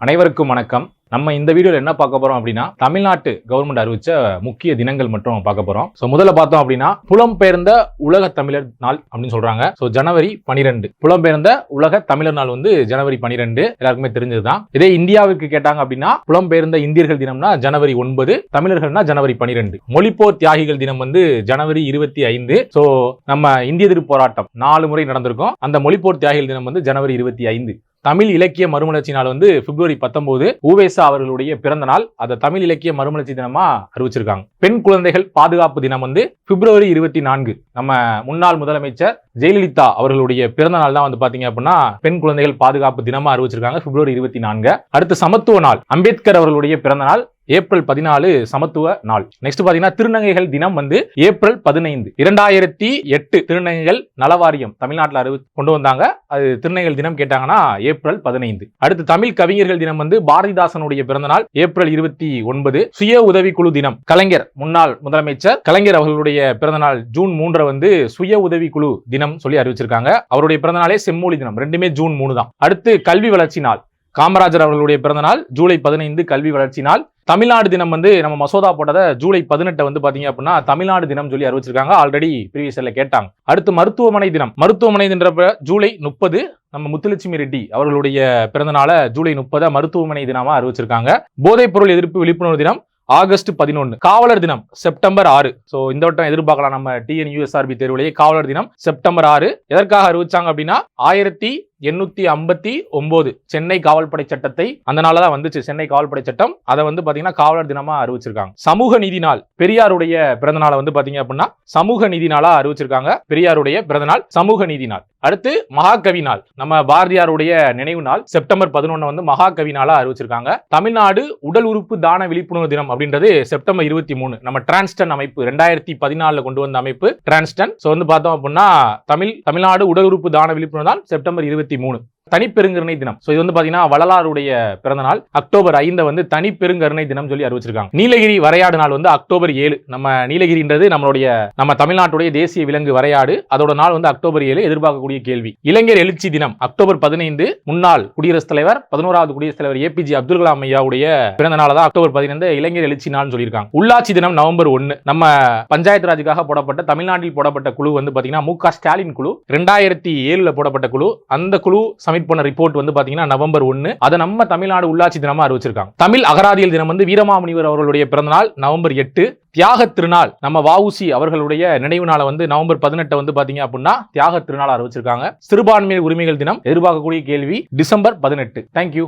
அனைவருக்கும் வணக்கம். நம்ம இந்த வீடியோல என்ன பார்க்க போறோம் அப்படின்னா, தமிழ்நாட்டு கவர்மெண்ட் அறிவிச்ச முக்கிய தினங்கள் மட்டும் பார்க்க போறோம். முதல்ல பார்த்தோம் அப்படின்னா, புலம்பெயர்ந்த உலக தமிழர் நாள் அப்படின்னு சொல்றாங்க. ஜனவரி 12 புலம்பெயர்ந்த உலக தமிழர் நாள் வந்து ஜனவரி 12 எல்லாருக்குமே தெரிஞ்சதுதான். இதே இந்தியாவுக்கு கேட்டாங்க அப்படின்னா, புலம்பெயர்ந்த இந்தியர்கள் தினம்னா ஜனவரி 9, தமிழர்கள்னா ஜனவரி 12. மொழிப்போர் தியாகிகள் தினம் வந்து ஜனவரி 25. நம்ம இந்திய எதிர்ப்பு போராட்டம் 4 முறை நடந்திருக்கும். அந்த மொழிப்போர் தியாகிகள் தினம் வந்து ஜனவரி 25. தமிழ் இலக்கிய மறுமலர்ச்சி நாள் வந்து பிப்ரவரி 19, உவேசா அவர்களுடைய பிறந்த நாள். அதை தமிழ் இலக்கிய மறுமலர்ச்சி தினமா அறிவிச்சிருக்காங்க. பெண் குழந்தைகள் பாதுகாப்பு தினம் வந்து பிப்ரவரி 24. நம்ம முன்னாள் முதலமைச்சர் ஜெயலலிதா அவர்களுடைய பிறந்த நாள் தான் வந்து பாத்தீங்க அப்படின்னா பெண் குழந்தைகள் பாதுகாப்பு தினமா அறிவிச்சிருக்காங்க பிப்ரவரி 24. அடுத்து சமத்துவ நாள், அம்பேத்கர் அவர்களுடைய பிறந்த நாள் ஏப்ரல் 14 சமத்துவ நாள். நெக்ஸ்ட் பாத்தீங்கன்னா திருநங்கைகள் தினம் வந்து ஏப்ரல் 15. 2008 திருநங்கைகள் நலவாரியம் தமிழ்நாட்டில் கொண்டு வந்தாங்க. அது திருநங்கைகள் தினம் கேட்டாங்கன்னா ஏப்ரல் 15. அடுத்து தமிழ் கவிஞர்கள் தினம் வந்து பாரதிதாசனுடைய பிறந்த நாள் ஏப்ரல் 29. சுய உதவிக்குழு தினம், கலைஞர் முன்னாள் முதலமைச்சர் கலைஞர் அவர்களுடைய பிறந்த நாள் ஜூன் 3 வந்து சுய உதவிக்குழு தினம் சொல்லி அறிவிச்சிருக்காங்க. அவருடைய பிறந்த நாளே செம்மொழி தினம், ரெண்டுமே ஜூன் 3 தான். அடுத்து கல்வி வளர்ச்சி நாள், காமராஜர் அவர்களுடைய பிறந்த நாள் ஜூலை 15 கல்வி வளர்ச்சி நாள். தமிழ்நாடு தினம் வந்து நம்ம மசோதா போட்டதை ஜூலை 18 வந்து பாத்தீங்க அப்படின்னா தமிழ்நாடு தினம் சொல்லி அறிவிச்சிருக்காங்க. ஆல்ரெடி ப்ரீவியஸ்ல கேட்டாங்க. அடுத்து மருத்துவமனை தினம், மருத்துவமனை தினப்ப ஜூலை 30 நம்ம முத்துலட்சுமி ரெட்டி அவர்களுடைய பிறந்த நாள ஜூலை 30 மருத்துவமனை தினமா அறிவிச்சிருக்காங்க. போதைப் பொருள் எதிர்ப்பு விழிப்புணர்வு தினம் ஆகஸ்ட் 11. காவலர் தினம் செப்டம்பர் 6. இந்த வட்டம் எதிர்பார்க்கலாம் நம்ம TNUSRB தேர்வுலேயே காவலர் தினம் செப்டம்பர் 6. எதற்காக அறிவிச்சாங்க அப்படின்னா 1859 சென்னை காவல்படை சட்டத்தை அந்த நாளதான் வந்துச்சு சென்னை காவல்படை சட்டம். அதை வந்து பாத்தீங்கன்னா காவலர் தினமா அறிவிச்சிருக்காங்க. சமூக நீதி நாள், பெரியாருடைய பிறந்த நாளை வந்து பாத்தீங்க அப்படின்னா சமூக நீதி நாளா அறிவிச்சிருக்காங்க. பெரியாருடைய பிறந்த நாள் சமூக நீதி நாள். அடுத்து மகாகவி நாள், நம்ம பாரதியாருடைய நினைவு நாள் செப்டம்பர் 11 வந்து மகாகவி நாளா அறிவிச்சிருக்காங்க. தமிழ்நாடு உடல் உறுப்பு தான விழிப்புணர்வு தினம் அப்படின்றது செப்டம்பர் 23. நம்ம டிரான்ஸ்டன் அமைப்பு 2014 கொண்டு வந்த அமைப்பு டிரான்ஸ்டன். வந்து பார்த்தோம் அப்படின்னா தமிழ்நாடு உடல் உறுப்பு தான விழிப்புணர்வு நாள் செப்டம்பர் 23. தனிப்பெருங்கருணை தினம், இது வந்து பாத்தீங்கன்னா வள்ளலாருடைய பிறந்த நாள் அக்டோபர் 5 வந்து தனிப்பெருங்கருணை தினம் சொல்லி அறிவிச்சிருக்காங்க. நீலகிரி வரையாடு நாள் வந்து அக்டோபர் 7. நம்ம நீலகிரின்றது நம்ம தமிழ்நாட்டுடைய தேசிய விலங்கு வரையாடு, அதோட நாள் வந்து அக்டோபர் 7. எதிர்பார்க்கக்கூடிய கேள்வி. இளைஞர் எழுச்சி தினம் அக்டோபர் 15. முன்னாள் குடியரசுத் தலைவர் 11வது குடியரசுத் தலைவர் APJ அப்துல் கலாம் ஐயாவுடைய பிறந்த நாள் தான் அக்டோபர் 15 இளைஞர் எழுச்சி நாள் சொல்லியிருக்காங்க. உள்ளாட்சி தினம் நவம்பர் 1. நம்ம பஞ்சாயத்து ராஜுக்காக போடப்பட்ட தமிழ்நாட்டில் போடப்பட்ட குழு வந்து பாத்தீங்கன்னா MK ஸ்டாலின் குழு 2007 போடப்பட்ட குழு. அந்த குழு சப்மிட் பண்ண ரிப்போர்ட் வந்து பாத்தீங்கன்னா நவம்பர் 1. அதை நம்ம தமிழ்நாடு உள்ளாட்சி தினமா அறிவிச்சிருக்காங்க. தமிழ் அகராதியல் தினம் வந்து வீரமாமுனிவர் அவர்களுடைய பிறந்த நாள் நவம்பர் 8. தியாக திருநாள், நம்ம வஉசி அவர்களுடைய நினைவு நாளை வந்து நவம்பர் 18 வந்து பாத்தீங்க அப்படின்னா தியாக திருநாள் அறிவிச்சிருக்காங்க. சிறுபான்மை உரிமைகள் தினம் எதிர்பார்க்கக்கூடிய கேள்வி டிசம்பர் 18. தேங்க்யூ.